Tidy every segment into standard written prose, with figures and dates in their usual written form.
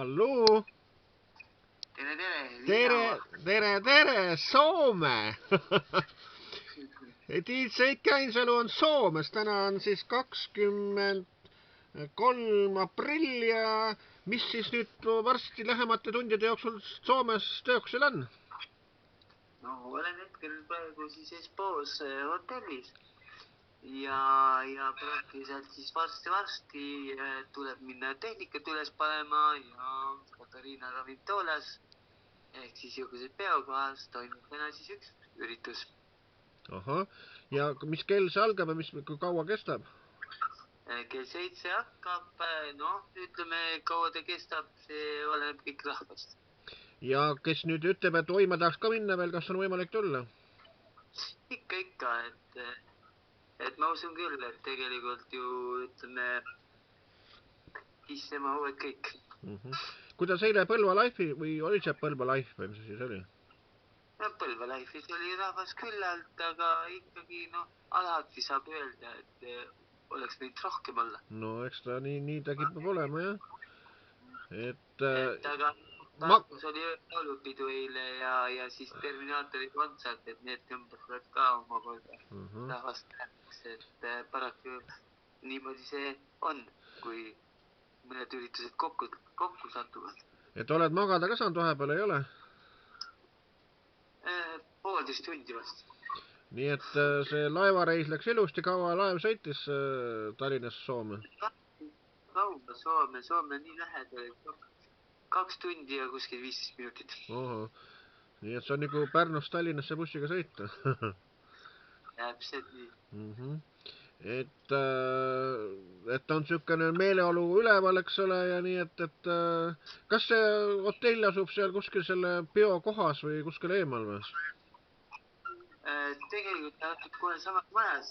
halloo. Tere, Soome. Tiit Seikkäinsalu on Soomes. Täna on siis 23. aprill ja mis siis nüüd varsti lähemate tundide jooksul Soomes teoksel on? No, olen hetkel praegu siis Espoos hotellis ja praktiliselt siis varsti tuleb minna tehnikat üles panema ja Katariina Ravintoolas ehk siis jokuses peokohas toimub täna siis üks üritus. Ahah, ja mis kell see algab ja kui kaua kestab? Kell 7 hakkab, ütleme kaua ta kestab, see oleneb kõik rahvast. Ja kes nüüd ütleb, et oi, ma tahaks ka minna veel, kas on võimalik tulla? Ikka, et ma usun küll, et tegelikult ju ütleme issema uued kõik. Kuidas eile Põlva Life'i või oli see Põlva Life või mis siis oli? No Põlva Life'is oli rahvas küllalt, aga ikkagi alati saab öelda, et oleks neid rohkem olla. No eks ta nii ta kipub olema, jah. Aga Tartus oli laulupidu eile ja siis Terminaatori kontsert, et need tõmbavad ka omakorda rahvast läheks, et paraku niimoodi see on, kui mõned üritused kokku satuvad. Et oled magada ka saanud vahepeal, ei ole? 1,5 tundi vast. Nii et see laevareis läks ilusti, kaua laev sõitis Tallinnast Soome? Kaua Soome nii lähedal, 2 tundi ja kuskil 15 minutit. Oho, nii et see on nagu Pärnust Tallinnasse bussiga sõita. Täpselt nii. Et on niisugune meeleolu üleval, eks ole, ja nii, et kas see hotell asub seal kuskil selle peo kohas või kuskil eemal või? Tegelikult ta asub kohe samas majas.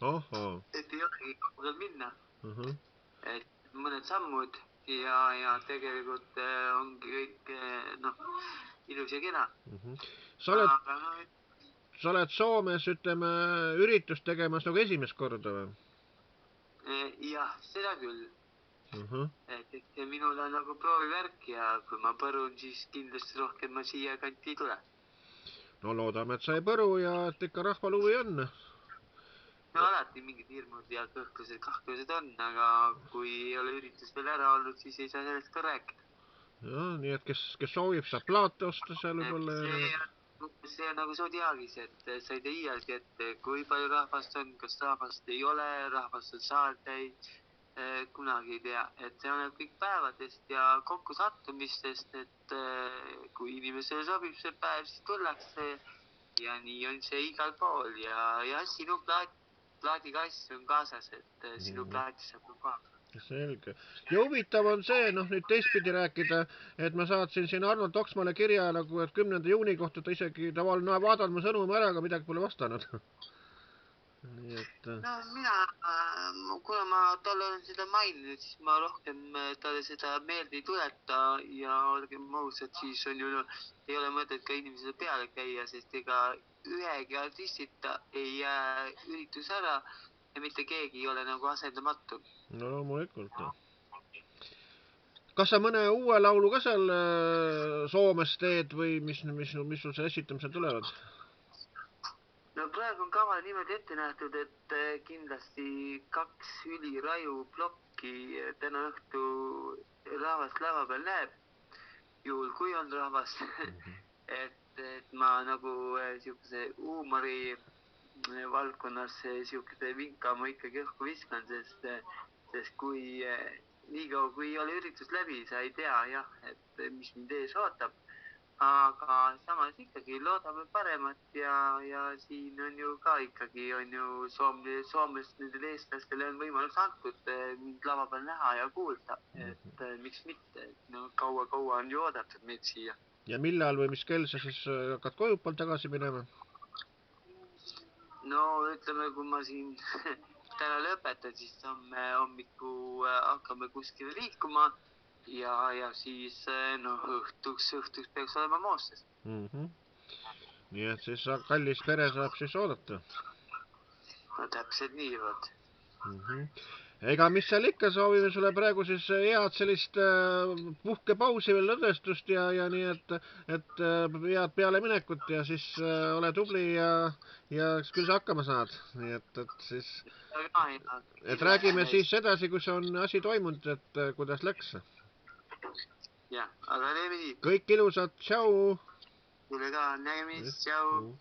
Oho. Et ei olegi kaugel minna. Et mõned sammud ja tegelikult ongi kõik ilus ja kena. Sa oled Soomes, ütleme, üritust tegemas nagu esimest korda või? Jah, seda küll. Et minul on nagu proovivärk ja kui ma põrun, siis kindlasti rohkem ma siia kanti ei tule. No loodame, et sa ei põru ja et ikka rahval huvi on. No alati mingid hirmud ja kõhklused on, aga kui ei ole üritus veel ära olnud, siis ei saa sellest ka rääkida. Ja, nii et kes soovib, saab plaate osta seal võib-olla. See on nagu Zodiaagis, et sa ei tea iialgi, et kui palju rahvast on, kas rahvast ei ole, rahvast on saarteid, kunagi ei tea. Et see on kõik päevadest ja kokkusattumistest, et kui inimesele sobib see päev, siis tullakse ja nii on see igal pool ja sinu plaadikass on kaasas, et sinu plaati saab ka. Selge. Ja huvitav on see, nüüd teistpidi rääkida, et ma saatsin siin Arnold Toksmale kirja nagu, et 10. juuni kohta ta isegi vaadanud mu sõnumi ära, aga midagi pole vastanud. No kuna ma talle olen seda maininud, siis ma rohkem talle seda meelde ei tuleta ja olgem ausad, siis on ju ei ole mõtet ka inimesele peale käia, sest ega ühegi artistita ei jää üritus ära ja mitte keegi ei ole nagu asendamatu. No loomulikult. Kas sa mõne uue laulu ka seal Soomes teed või mis sul seal esitamisel tulevad? No praegu on kava niimoodi ette nähtud, et kindlasti 2 üliraju plokki täna õhtu rahvast lava peal näeb, juhul kui on rahvast, et ma nagu siukese huumori valdkonnas siukese vinka ma ikkagi õhku viskan, sest kui niikaua kui ei ole üritus läbi, sa ei tea jah, et mis mind ees ootab. Aga samas ikkagi loodame paremat ja siin on ju ka ikkagi on ju Soomes nendele eestlastele on võimalus antud mind lava peal näha ja kuulda, et miks mitte, kaua on ju oodatud meid siia. Ja millal või mis kell sa siis hakkad kojupool tagasi minema? No ütleme, kui ma siin täna lõpetan, siis homme hommiku hakkame kuskile liikuma ja siis õhtuks peaks olema Moosses. Nii et siis kallis pere saab siis oodata. No täpselt nii, vot. Ega mis seal ikka, soovime sulle praegu siis head sellist puhkepausi veel lõdvestust ja nii, et head pealeminekut ja siis ole tubli ja küll sa hakkama saad. Nii et siis, et räägime siis edasi, kui see on asi toimunud, et kuidas läks. Jah, aga teeme nii. Kõik ilusad, tšau! Sulle ka nägemist, tšau!